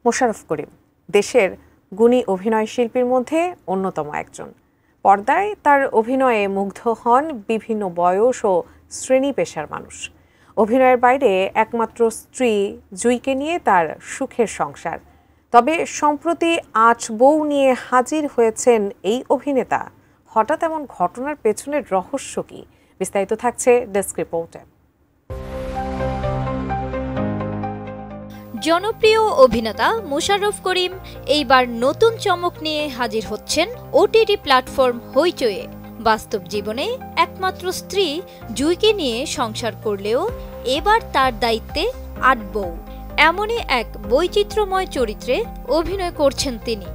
মোশাররফ করিম দেশের গুণী অভিনয় শিল্পীর মধ্যে অন্যতম একজন। পর্দায় তার অভিনয়ে মুগ্ধ হন বিভিন্ন বয়স ও শ্রেণী পেশার মানুষ। অভিনয়ের বাইরে একমাত্র স্ত্রী জুঁইকে নিয়ে তার সুখের সংসার। তবে সম্প্রতি আজ বউ নিয়ে হাজির হয়েছেন এই অভিনেতা। হঠাৎ এমন ঘটনার পেছনের রহস্য কি? বিস্তারিত থাকছে ডেস্ক রিপোর্টে। জনপ্রিয় অভিনেতা মোশাররফ করিম এইবার নতুন চমক নিয়ে হাজির হচ্ছেন ওটিটি প্ল্যাটফর্ম হইচইয়ে। বাস্তব জীবনে একমাত্র স্ত্রী জুঁইকে নিয়ে সংসার করলেও এবার তার দায়িত্বে ৮ বউ। এমনই এক বৈচিত্র্যময় চরিত্রে অভিনয় করছেন তিনি।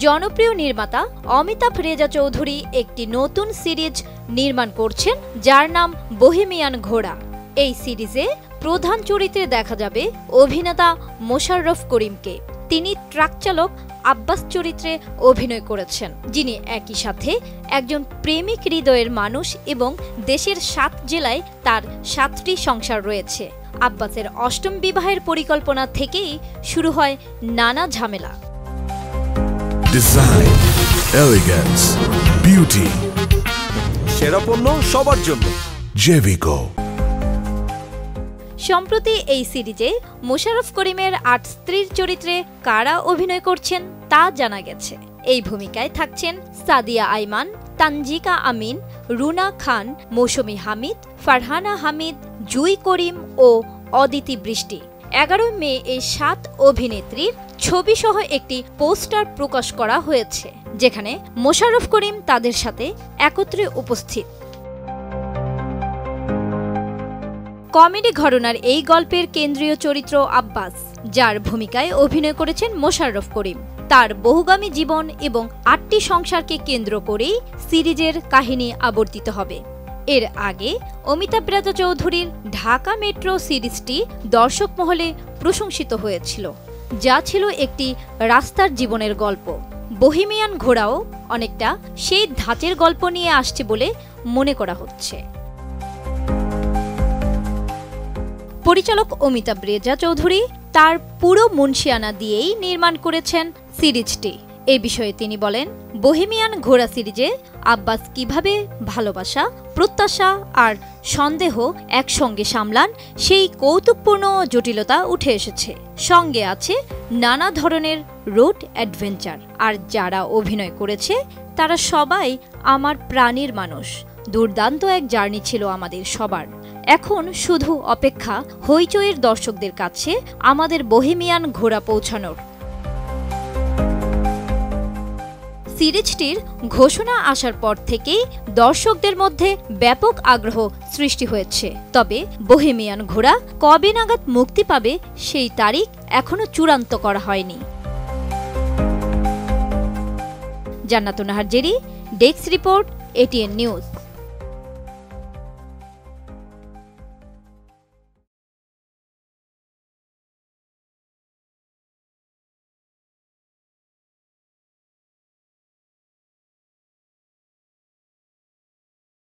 জনপ্রিয় নির্মাতা অমিতাভ রেজা চৌধুরী একটি নতুন সিরিজ নির্মাণ করছেন, যার নাম বহেমিয়ান ঘোড়া। এই সিরিজে প্রধান চরিত্রে দেখা যাবে অভিনেতা মোশাররফ করিমকে। তিনি ট্রাক চালক আব্বাস চরিত্রে অভিনয় করেছেন, যিনি একই সাথে একজন প্রেমিক হৃদয়ের মানুষ এবং দেশের ৭ জেলায় তার ৭টি সংসার রয়েছে। আব্বাসের ৮ম বিবাহের পরিকল্পনা থেকেই শুরু হয় নানা ঝামেলা। ডিজাইন, এলিগেন্স, বিউটি, সেরা পণ্য সবার জন্য জেভিকো। সম্প্রতি এই সিরিজে মোশাররফ করিমের ৮ স্ত্রীর চরিত্রে কারা অভিনয় করছেন তা জানা গেছে। এই ভূমিকায় থাকছেন সাদিয়া আইমান, তানজিকা আমিন, রুনা খান, মৌসুমী হামিদ, ফারহানা হামিদ, জুঁই করিম ও অদিতি বৃষ্টি। ১১ মে এই ৭ অভিনেত্রীর ছবিসহ একটি পোস্টার প্রকাশ করা হয়েছে, যেখানে মোশাররফ করিম তাদের সাথে একত্রে উপস্থিত। কমেডি ঘটনার এই গল্পের কেন্দ্রীয় চরিত্র আব্বাস, যার ভূমিকায় অভিনয় করেছেন মোশাররফ করিম। তার বহুগামী জীবন এবং ৮টি সংসারকে কেন্দ্র করেই সিরিজের কাহিনী আবর্তিত হবে। এর আগে অমিতাভ রেজা চৌধুরীর ঢাকা মেট্রো সিরিজটি দর্শক মহলে প্রশংসিত হয়েছিল, যা ছিল একটি রাস্তার জীবনের গল্প। বহেমিয়ান ঘোড়াও অনেকটা সেই ধাঁচের গল্প নিয়ে আসছে বলে মনে করা হচ্ছে। পরিচালক অমিতাভ রেজা চৌধুরী তার পুরো মুনশিয়ানা দিয়েই নির্মাণ করেছেন সিরিজটি। এই বিষয়ে তিনি বলেন, বহেমিয়ান ঘোড়া সিরিজে আব্বাস কিভাবে ভালোবাসা, প্রত্যাশা আর সন্দেহ একসঙ্গে সামলান সেই কৌতুকপূর্ণ জটিলতা উঠে এসেছে। সঙ্গে আছে নানা ধরনের রোড অ্যাডভেঞ্চার। আর যারা অভিনয় করেছে তারা সবাই আমার প্রাণীর মানুষ। দুর্দান্ত এক জার্নি ছিল আমাদের সবার। এখন শুধু অপেক্ষা হইচইয়ের দর্শকদের কাছে আমাদের বহেমিয়ান ঘোড়া পৌঁছানোর। সিরিজটির ঘোষণা আসার পর থেকেই দর্শকদের মধ্যে ব্যাপক আগ্রহ সৃষ্টি হয়েছে। তবে বহেমিয়ান ঘোড়া কবে নাগাদ মুক্তি পাবে সেই তারিখ এখনো চূড়ান্ত করা হয়নি। জান্নাতুন Nahar Jerry, desk report, ATN news.